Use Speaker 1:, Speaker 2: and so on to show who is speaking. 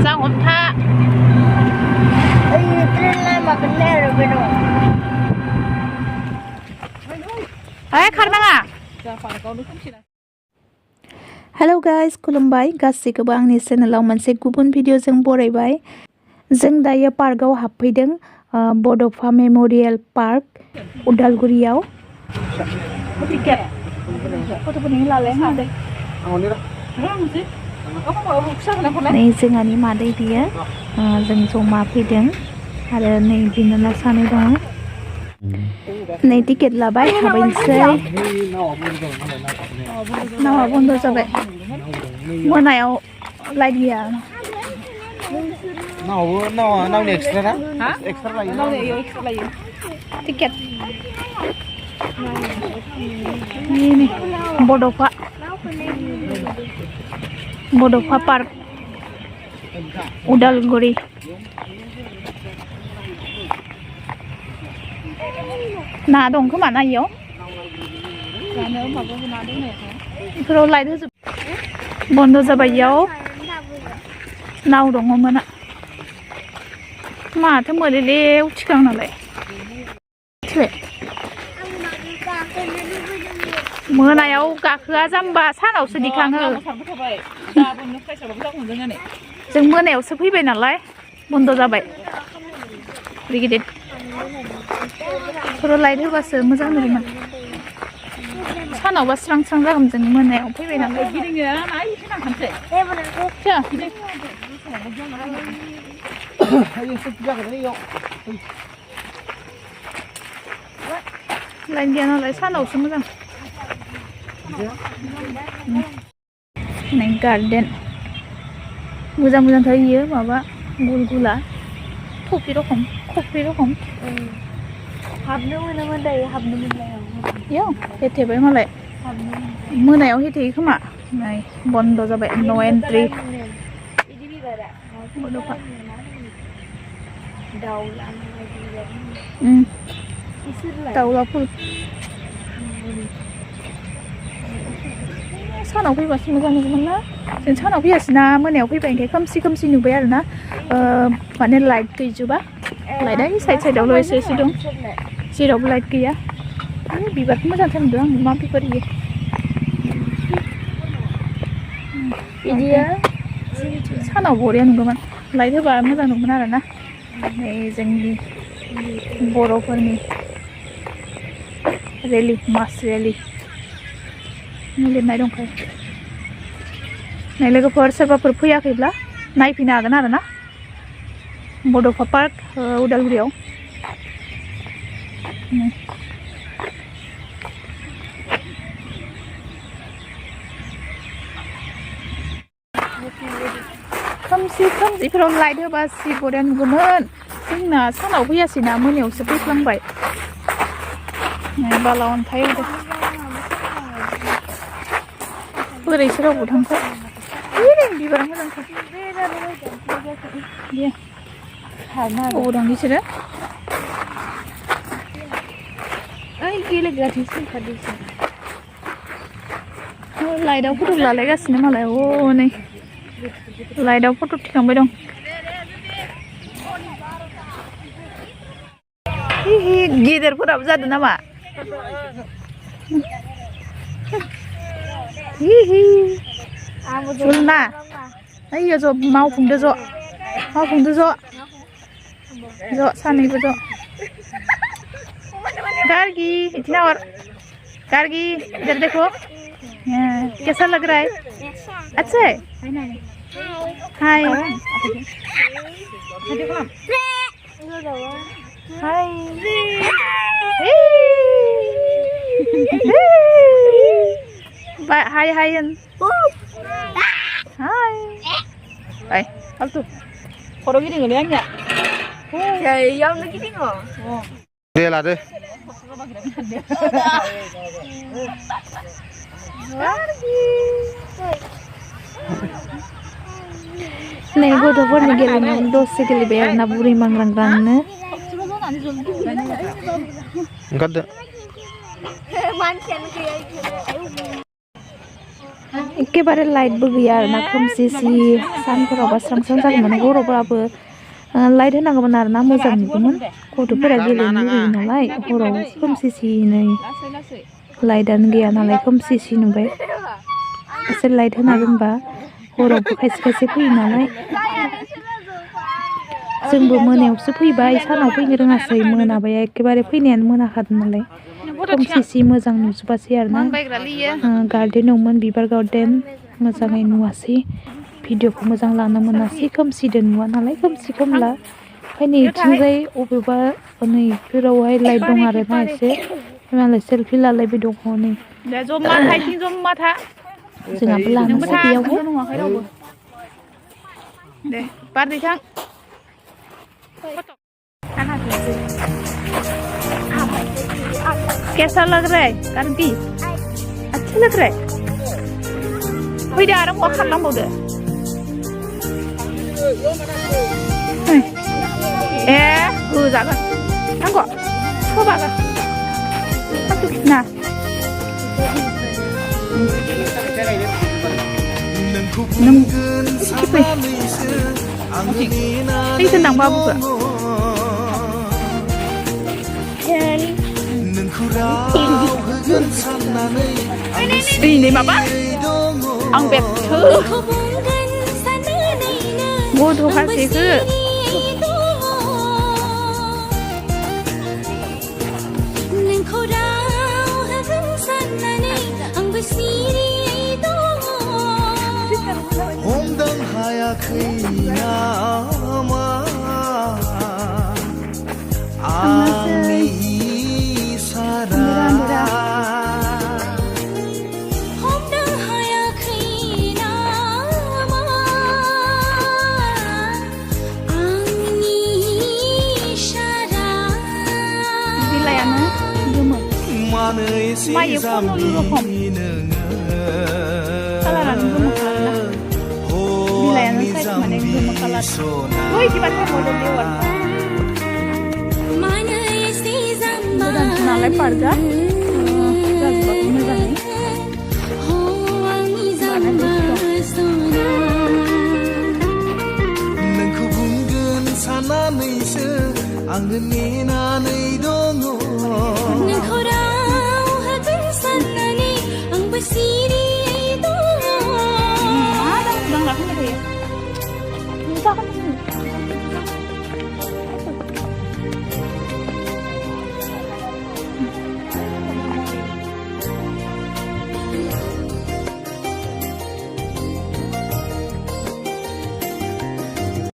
Speaker 1: मोजां हमथा
Speaker 2: ट्रेन लामा बेननाय आरो बे दं
Speaker 1: खारनाङा हेल' गाइस खुलुमबाय गासैखौबो आंनि चेनेलाव मोनसे गुबुन भिडिअजों बरायबाय जों दायो पार्कआव हाबफैदों बड'फा मेम'रियेल पार्क उदालगुरियाव टिकेट गथ'फोरनि लालाय नै जोंहानि मादै बियो जों जमा फैदों आरो नै बिनानाव सानै दङ नै टिकेट लाबाय हाबैनोसै नावा बन्द जाबाय मोनायाव लाइट गैया
Speaker 3: नावनि एक्सट्रा ना एक्सट्रा लायो
Speaker 1: ticket ini Bodofa Park Udalguri ना दं खोमा ना इयाव इफोराव लाइट होजोब बन्द जाबाय इयाव नाव दङमोन माथो मोलेले उथिखां नालाय मोनायाव गाखोआ जाम्बा सानावसो दिखाङो जों मोनायावसो फैबाय नालाय बन्द जाबाय गिदिर फोराव लाइट होबासो मोजां नुगौमोन सानावबा स्रां स्रां जागोन जों मोनायाव फैबाय नालाय लाइन गैया नालाय सानावसो मोजां नै गार्डेन मोजां मोजां थायो माबा गुल गुला कफि रखम
Speaker 2: हाबनो मोनोमोन दायो हाबनो मोनलाया
Speaker 1: इयाव हेथेबाय मालाय मोनायाव हेथेयो खोमा नै बन्द जाबाय नो एन्ट्रि बड'फा दाउला फुल सानाव फैबासो मोजां नुगौमोन ना जों सानाव फैयासैना मोनायाव फैबाय ओंखाय खोमसि नुबाय आरोना माने लाइट गैजोबा लाइटआ साइडआवल' एसे दं जेरावबो लाइट गैया बिबारखौ मोजांथार नुदों आं मा बिबार इयो सानाव बरिया नुगौमोन लाइट होबा मोजां नुगौमोन आरोना नै जोंनि बर'फोरनि रेलि मास रेलि लिरनाय दंखायो नै लोगोफोर सोरबाफोर फैयाखैब्ला नायफैनो हागोन आरोना बड'फा पार्क उदालगुरियाव खोमसिफोराव लाइट होबा सि बरिया नुगौमोन जोंना सानाव फैयासैना मोनायावसो फैफ्लांबाय बाला अन्थाइ होदों बोरैसो रावबो थांखाय बिबारा मोजांथार अबाव दं बिसोरो लाइटआव फट' लालायगासिनो मालाय नै लाइटआव फट' थिखांबाय दं गेदेरफोराबो जादों नामा जुलना ओइयो ज' मावफुंदो ज' सानैबो ज' गार्गी इतना और गार्गी इधर देखो कैसा लग रहा है अच्छा है हाय हाय हाय हाय फालतु खर' गिदिङोलै आंनिया
Speaker 2: यावनो गिदिङो
Speaker 3: दे लादो
Speaker 1: नै गथ'फोरनि गेलेनायाव दसे गेलेबाय आरोना बुरै मांग्रांग्रांनो
Speaker 3: ओंखारदो
Speaker 1: एखेबारे लाइटबो गैया आरोना खोमसि सि सानफोरावबा स्रां स्रां जागौमोन गर'फोराबो लाइट होनांगौमोन आरोना मोजां नुगौमोन गथ'फोरा गेलेनो लुगैयो नालाय हराव खोमसि सिनै लाइटआनो गैया नालाय खोमसि सि नुबाय एसे लाइट होना दोनबा हरावबो खायसे खायसे फैयो नालाय जोंबो मोनायावसो फैबाय सानाव फैनो रोङासै मोनाबाय एखेबारे फैनायानो मोनाखादों नालाय खोमसि सि मोजां नुजोबासै आरोना गार्डेनावमोन बिबार गार्डेन मोजाङै नुवासै भिडिअखौ मोजां लानो मोनासै खोमसिदों नुवा नालाय खोमसि खोमला ओमफ्राय नैथिंजाय अबेबा नैफोरावहाय लाइट दं आरोना एसे मालाय सेल्फि लालायबाय दङ नै जोंहाबो लानोसै बेयावहाय दे बारदै थां कैसा लग रहा है कांति अच्छा लग रहा है फैदो आरो मा खालामबावदो ए होजागोन नांगौ होबागोन ना नों फै दैखौ नांबा बुखो दिनै माबा आं बेथो बद'फासेखो
Speaker 4: हमदां हायाखै नामा आंनि इसारा हमदां हायाखै नामा आंनि इसारा
Speaker 1: बिलायानो गोमो
Speaker 4: मानो एसे जाम्बि नोङो
Speaker 1: कालारानो गोमो खालारना बिलायानो साइज माने गोमो कालार ओइ दिबा मडल देवार मोजां नालाय पार्कआ जाजोबाखै मोजाङै
Speaker 4: नोंखौ बुंगोन साननानैसो आङो नेनानै